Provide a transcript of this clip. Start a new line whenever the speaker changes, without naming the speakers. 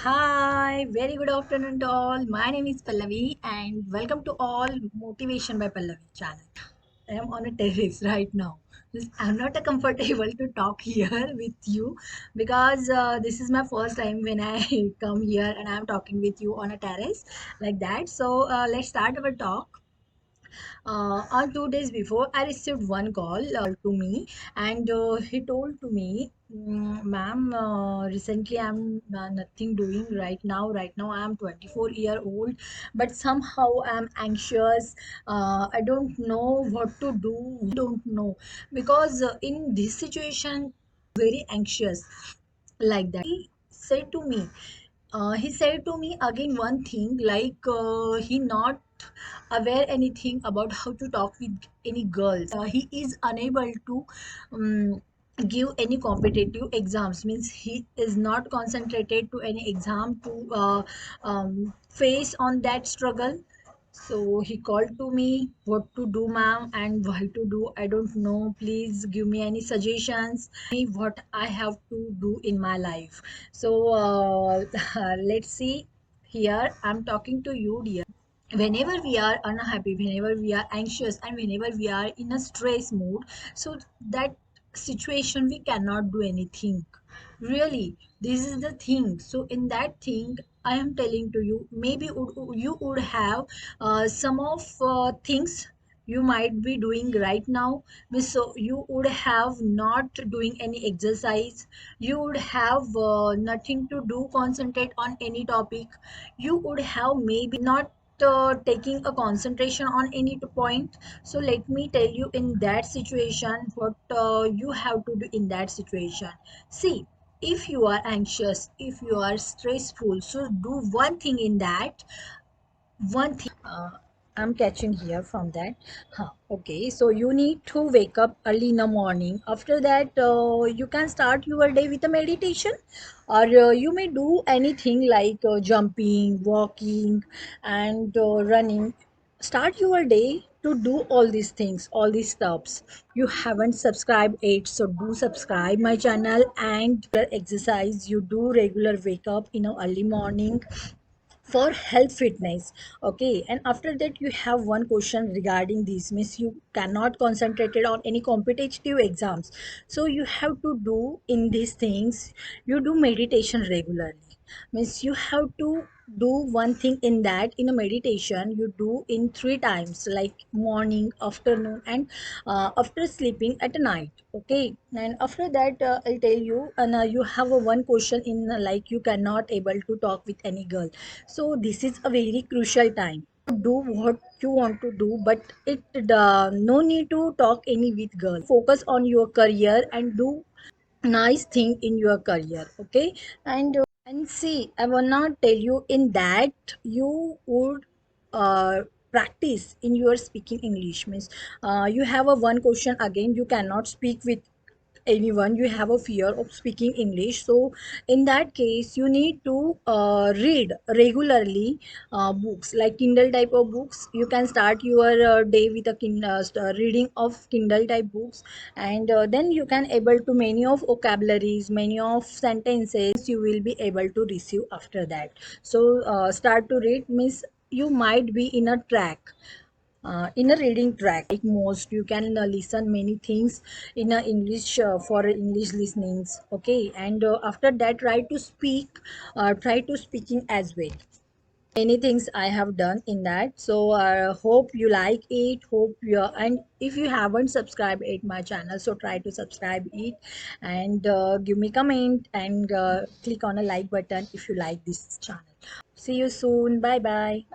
Hi, very good afternoon to all. My name is Pallavi and welcome to all Motivation by Pallavi channel. I am on a terrace right now. I'm not comfortable to talk here with you because this is my first time when I come here and I'm talking with you on a terrace like that. So let's start our talk. On 2 days before, I received one call to me, and he told to me, "Ma'am, recently I'm nothing doing right now. Right now I'm 24-year-old, but somehow I'm anxious. I don't know what to do. Don't know because in this situation, very anxious like that." He said to me again one thing like he not aware anything about how to talk with any girls. He is unable to um, give any competitive exams, means he is not concentrated to any exam to face on that struggle. So he called to me, what to do, ma'am, and why to do. I don't know. Please give me any suggestions. Me what I have to do in my life. So let's see. Here I'm talking to you, dear. Whenever we are unhappy, whenever we are anxious, and whenever we are in a stress mood, so that situation we cannot do anything. Really, this is the thing. So in that thing, I am telling to you, maybe you would have some of things you might be doing right now. So you would have not doing any exercise, you would have nothing to do, concentrate on any topic. You would have maybe not taking a concentration on any point. So let me tell you in that situation what you have to do in that situation. See, if you are anxious, if you are stressful, so do one thing in that. One thing I'm catching here from that. Okay, so you need to wake up early in the morning. After that, you can start your day with a meditation, or you may do anything like jumping, walking, and running. Start your day to do all these things, all these steps. You haven't subscribed yet, so do subscribe my channel and exercise. You do regular wake up in the early morning for health fitness. Okay, and after that you have one question regarding this, means you cannot concentrate it on any competitive exams. So you have to do in these things, you do meditation regularly. Means you have to do one thing in that. In a meditation you do in 3 times, like morning, afternoon, and after sleeping at night. Okay, and after that I'll tell you, and you have a one question in like you cannot able to talk with any girl. So this is a very crucial time. Do what you want to do, but it no need to talk any with girl. Focus on your career and do nice thing in your career. Okay, and see, I will not tell you in that you would practice in your speaking English. Means you have a one question again, you cannot speak with anyone, you have a fear of speaking English. So in that case you need to read regularly books like Kindle type of books. You can start your day with a reading of Kindle type books, and then you can able to many of vocabularies, many of sentences you will be able to receive after that. So start to read, means you might be in a track, in a reading track. Like most you can listen many things in a English, for English listenings. Okay, and after that try to speaking as well. Many things I have done in that. So hope you like it, hope you, and if you haven't subscribed it my channel, so try to subscribe it, and give me comment, and click on a like button if you like this channel. See you soon. Bye bye.